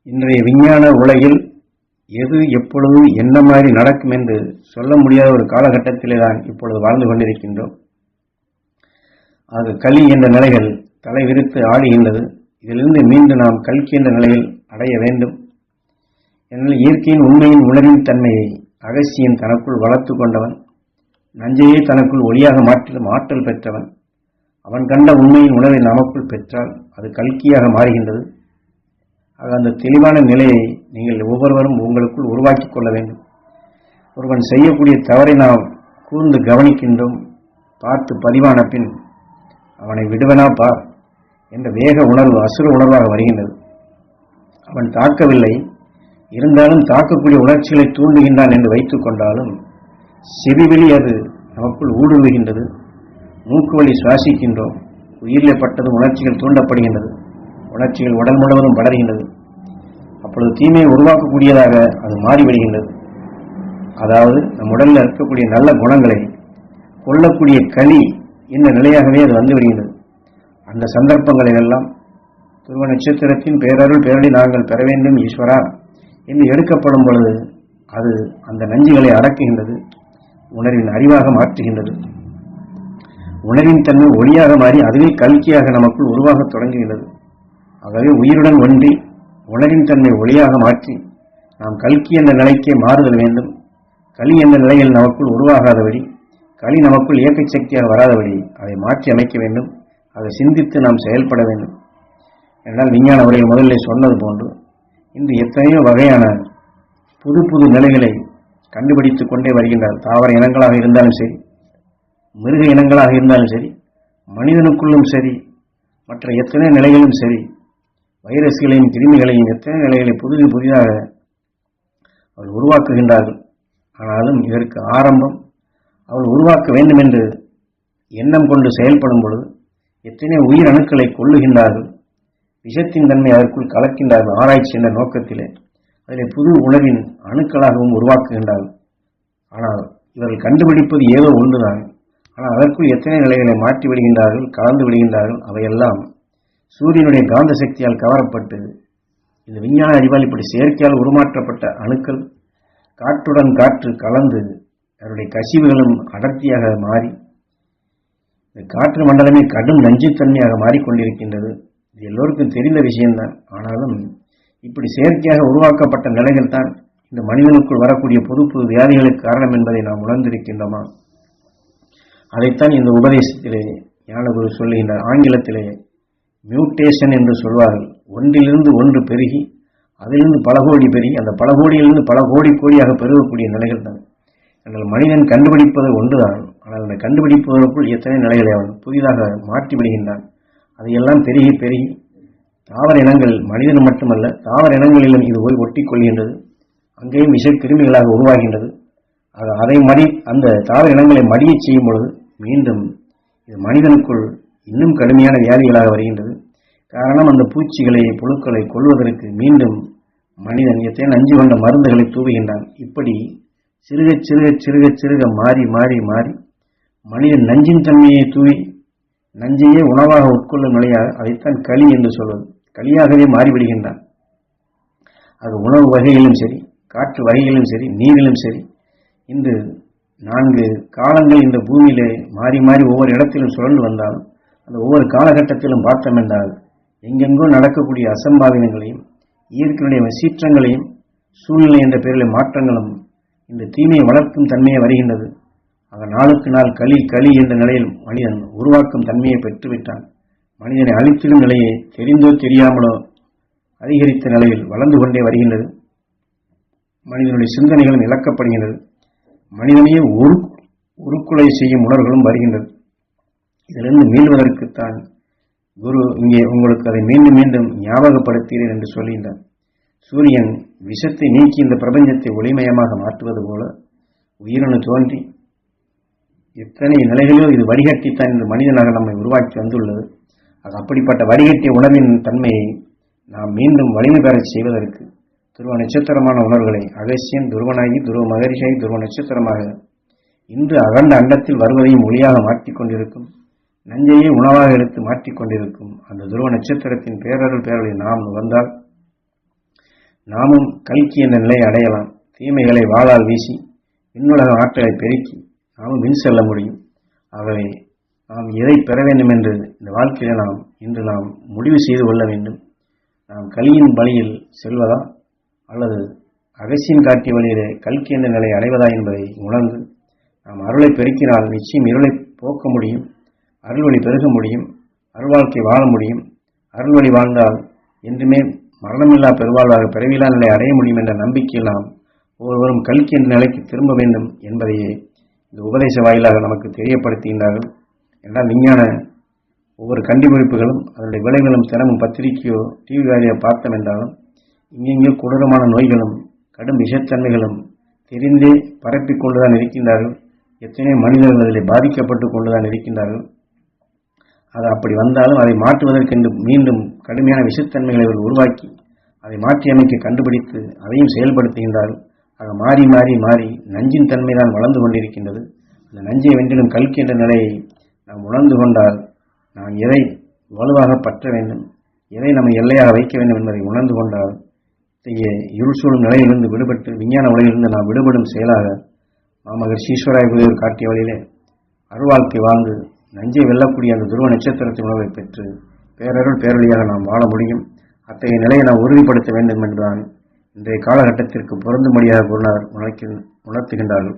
இன்றைய விஞ்ஞான உலகில் எது எப்பொழுது என்ன மாதிரி நடக்கும் என்று சொல்ல முடியாத ஒரு காலகட்டத்திலே தான் இப்பொழுது வாழ்ந்து கொண்டிருக்கின்றோம். ஆக கலி என்ற நிலைகள் தலைவிரித்து ஆடுகின்றது. இதிலிருந்து மீண்டும் நாம் கல்கி என்ற நிலையில் அடைய வேண்டும். என்னால் இயற்கையின் உண்மையின் உணர்வின் தன்மையை அகசியன் தனக்குள் வளர்த்து கொண்டவன், நஞ்சையே தனக்குள் ஒளியாக மாற்றும் ஆற்றல் பெற்றவன். அவன் கண்ட உண்மையின் உணர்வை நமக்குள் பெற்றால் அது கல்கியாக மாறுகின்றது. ஆக அந்த தெளிவான நிலையை நீங்கள் ஒவ்வொருவரும் உங்களுக்குள் உருவாக்கிக் கொள்ள வேண்டும். ஒருவன் செய்யக்கூடிய தவறை நாம் கூர்ந்து கவனிக்கின்றோம். பார்த்து பதிவான பின் அவனை விடுவனா பார் என்ற வேக உணர்வு அசுர உணர்வாக வருகின்றது. அவன் தாக்கவில்லை, இருந்தாலும் தாக்கக்கூடிய உணர்ச்சிகளை தூண்டுகின்றான் என்று வைத்துக் கொண்டாலும் செவிவெளி அது நமக்குள் ஊடுருவுகின்றது. மூக்கு வழி சுவாசிக்கின்றோம். உயிரிலே பட்டதும் உணர்ச்சிகள் தூண்டப்படுகின்றது. உணர்ச்சிகள் உடல் முழுவதும் படர்கின்றது. அப்பொழுது தீமையை உருவாக்கக்கூடியதாக அது மாறிவிடுகின்றது. அதாவது நம் உடலில் இருக்கக்கூடிய நல்ல குணங்களை கொல்லக்கூடிய களி என்ற நிலையாகவே அது வந்து விடுகின்றது. அந்த சந்தர்ப்பங்களில் எல்லாம் துருவ நட்சத்திரத்தின் பேரருள் பேரடி நாங்கள் பெற வேண்டும் ஈஸ்வரா என்று எடுக்கப்படும் பொழுது அது அந்த நஞ்சுகளை அடக்குகின்றது. உணர்வின் அறிவாக மாற்றுகின்றது. உணர்வின் தன்மை ஒளியாக மாறி அதுவே கல்கியாக நமக்குள் உருவாக தொடங்குகின்றது. ஆகவே உயிருடன் ஒன்றி உணர்வின் தன்மை ஒளியாக மாற்றி நாம் கல்கி என்ற நிலைக்கே மாறுதல் வேண்டும். களி என்ற நிலையில் நமக்குள் உருவாகாதபடி, களி நமக்குள் இயக்க சக்தியாக வராதபடி அதை மாற்றி அமைக்க வேண்டும். அதை சிந்தித்து நாம் செயல்பட வேண்டும். என்றால் விஞ்ஞான உரையில் முதலில் சொன்னது போன்று இன்று எத்தனையோ வகையான புது புது நிலைகளை கண்டுபிடித்துக் கொண்டே வருகின்றார். தாவர இனங்களாக இருந்தாலும் சரி, மிருக இனங்களாக இருந்தாலும் சரி, மனிதனுக்குள்ளும் சரி, மற்ற எத்தனை நிலைகளும் சரி, வைரஸ்களையும் கிருமிகளையும் எத்தனை நிலைகளை புதிதாக அவர்கள் உருவாக்குகின்றார்கள். ஆனாலும் இதற்கு ஆரம்பம் அவர்கள் உருவாக்க வேண்டும் என்று எண்ணம் கொண்டு செயல்படும் பொழுது எத்தனை உயிர் அணுக்களை கொள்ளுகின்றார்கள். விஷத்தின் தன்மை அதற்குள் கலக்கின்றார்கள். ஆராய்ச்சி என்ற நோக்கத்திலே அதில் புது உணவின் அணுக்களாகவும் உருவாக்குகின்றார்கள். ஆனால் இவர்கள் கண்டுபிடிப்பது ஏதோ ஒன்றுதான். ஆனால் அதற்குள் எத்தனை நிலைகளை மாற்றி விடுகின்றார்கள், கலந்து விடுகின்றார்கள். அவையெல்லாம் சூரியனுடைய காந்த சக்தியால் கவரப்பட்டு இந்த விஞ்ஞான அறிவால் இப்படி செயற்கையால் உருமாற்றப்பட்ட அணுக்கள் காற்றுடன் காற்று கலந்து அவருடைய கசிவுகளும் அடர்த்தியாக மாறி இந்த காற்று மண்டலமே கடும் நஞ்சுத்தன்மையாக மாறிக்கொண்டிருக்கின்றது. இது எல்லோருக்கும் தெரிந்த விஷயம்தான். ஆனாலும் இப்படி செயற்கையாக உருவாக்கப்பட்ட நிலைகள் தான் இந்த மனிதனுக்குள் வரக்கூடிய புது புது வியாதிகளுக்கு காரணம் என்பதை நாம் உணர்ந்திருக்கின்றோமா? அதைத்தான் இந்த உபதேசத்திலே ஞானகுரு சொல்லுகின்றார். ஆங்கிலத்திலே மியூட்டேஷன் என்று சொல்வார்கள். ஒன்றிலிருந்து ஒன்று பெருகி அதிலிருந்து பல கோடி பெருகி அந்த பல கோடியிலிருந்து பல கோடி கோடியாக பெருகக்கூடிய நிலைகள் தான். ஆனால் மனிதன் கண்டுபிடிப்பது ஒன்றுதான். ஆனால் அந்த கண்டுபிடிப்பதற்குள் எத்தனை நிலைகளை அவன் புதிதாக மாற்றி விடுகின்றான். அதையெல்லாம் பெருகி பெருகி தாவர இனங்கள், மனிதன் மட்டுமல்ல தாவர இனங்களிலும் இது போய் ஒட்டி கொள்கின்றது. அங்கேயும் விஷ கிருமிகளாக உருவாகின்றது. அதை அந்த தாவர இனங்களை மடிய செய்யும் பொழுது மீண்டும் இது மனிதனுக்குள் இன்னும் கடுமையான வியாதிகளாக வருகின்றது. காரணம் அந்த பூச்சிகளை புழுக்களை கொள்வதற்கு மீண்டும் மனிதன் எத்தனை நஞ்சு கொண்ட மருந்துகளை தூவுகின்றான். இப்படி சிறுக சிறுக சிறுக சிறுக மாறி மாறி மாறி மனிதன் நஞ்சின் தன்மையை தூவி நஞ்சையே உணவாக உட்கொள்ளும் நிலையாக அதைத்தான் களி என்று சொல்வது. களியாகவே மாறிவிடுகின்றான். அது உணவு வகையிலும் சரி, காற்று வகையிலும் சரி, நீரிலும் சரி. இன்று 4 காலங்கள் இந்த பூமியிலே மாறி மாறி ஒவ்வொரு இடத்திலும் சுழன்று வந்தாலும் அந்த ஒவ்வொரு காலகட்டத்திலும் பார்த்தோம் என்றால் எங்கெங்கோ நடக்கக்கூடிய அசம்பாவிதங்களையும் இயற்கையுடைய சீற்றங்களையும் சூழ்நிலை என்ற பெயரில் மாற்றங்களும் இந்த தீமையை வளர்க்கும் தன்மையை வருகின்றது. ஆக நாளுக்கு நாள் களி களி என்ற நிலையில் மனிதன் உருவாக்கும் தன்மையை பெற்றுவிட்டான். மனிதனை அழித்திடும் நிலையை தெரிந்தோ தெரியாமலோ அதிகரித்த நிலையில் வளர்ந்து கொண்டே வருகின்றது. மனிதனுடைய சிந்தனைகளும் இழக்கப்படுகின்றது. மனிதனையே உருக்குலை செய்யும் உணர்வுகளும் வருகின்றது. இதிலிருந்து மீள்வதற்குத்தான் குரு இங்கே உங்களுக்கு அதை மீண்டும் மீண்டும் ஞாபகப்படுத்துகிறேன் என்று சொல்கின்றார். சூரியன் விஷத்தை நீக்கி இந்த பிரபஞ்சத்தை ஒளிமயமாக மாற்றுவது போல உயிரணு தோன்றி எத்தனை நிலைகளிலோ இது வடிகட்டித்தான் இந்த மனிதனாக நம்மை உருவாக்கி வந்துள்ளது. அப்படிப்பட்ட வடிகட்டிய உணர்வின் தன்மையை நாம் மீண்டும் வலிமை பெறச் செய்வதற்கு துருவ நட்சத்திரமான உணர்வுகளை அகசியன் துருவனாகி துருவ மகரிஷாகி துருவ நட்சத்திரமாக இன்று அகண்ட அண்டத்தில் வருவதையும் ஒளியாக மாற்றிக்கொண்டிருக்கும், நஞ்சையே உணவாக எடுத்து மாற்றிக்கொண்டிருக்கும் அந்த துருவ நட்சத்திரத்தின் பேரருள் பேரலை நாம் நுகர்ந்தால் நாமும் கல்கி என்ற நிலையை அடையலாம். தீமைகளை வாளால் வீசி விண்ணுலக ஆற்றலை பெருக்கி நாமும் விண் செல்ல முடியும். ஆகவே நாம் எதை பெற வேண்டும் என்று இந்த வாழ்க்கையில இன்று நாம் முடிவு செய்து கொள்ள வேண்டும். நாம் கலியின் வழியில் செல்வதா அல்லது அகசியம் காட்டிய வழியிலே கல்கி என்ற நிலை அடைவதா என்பதை உணர்ந்து நாம் அருளை பெருக்கினால் நிச்சயம் இருளை போக்க முடியும், அருள் வழி பெருக முடியும், அருள் வாழ்க்கை வாழ முடியும். அருள் வழி வாழ்ந்தால் என்றுமே மரணமில்லா பெருவாழ்வாக பிறவிலா நிலை அடைய முடியும் என்ற நம்பிக்கையில் நாம் ஒவ்வொருவரும் கல்கி என்ற நிலைக்கு திரும்ப வேண்டும் என்பதையே இந்த உபதேச வாயிலாக நமக்கு தெரியப்படுத்துகின்றார்கள். என்றால் விஞ்ஞான ஒவ்வொரு கண்டுபிடிப்புகளும் அதனுடைய விளைவுகளும் தினமும் பத்திரிகையோ டிவி வாரியாக பார்த்தோம் என்றாலும் இங்கெங்கே கொடூரமான நோய்களும் கடும் விஷத்தன்மைகளும் தெரிந்தே பரப்பிக் கொண்டுதான் இருக்கின்றார்கள். எத்தனையோ மனிதர்கள் அதில் பாதிக்கப்பட்டு கொண்டுதான் இருக்கின்றார்கள். அது அப்படி வந்தாலும் அதை மாற்றுவதற்கென்று மீண்டும் கடுமையான விஷத்தன்மைகளை அவர்கள் உருவாக்கி அதை மாற்றி அமைக்க கண்டுபிடித்து அதையும் செயல்படுத்துகின்றார்கள். ஆக மாறி மாறி மாறி நஞ்சின் தன்மை தான் வளர்ந்து கொண்டிருக்கின்றது. அந்த நஞ்சை வென்றிலும் கல்கி என்ற நிலையை நாம் உணர்ந்து கொண்டால் நாம் எதை வலுவாக பற்ற வேண்டும், எதை நம்ம எல்லையாக வைக்க வேண்டும் என்பதை உணர்ந்து கொண்டால் இத்தகைய இருள் சூழும் நிலையிலிருந்து விடுபட்டு விஞ்ஞான உலகிலிருந்து நாம் விடுபடும் செயலாக மாமகர் ஈஸ்வராய குருவர் காட்டிய வழியிலே அருள்வாழ்க்கை வாழ்ந்து நஞ்சை வெல்லக்கூடிய அந்த துருவ நட்சத்திரத்தின் உணவை பெற்று பேரருள் பேரொழியாக நாம் வாழ முடியும். அத்தகைய நிலையை நாம் உறுதிப்படுத்த வேண்டும் என்றுதான் இன்றைய காலகட்டத்திற்கு பொருந்தும்படியாக குருநாதர் உணர்த்துகின்றார்கள்.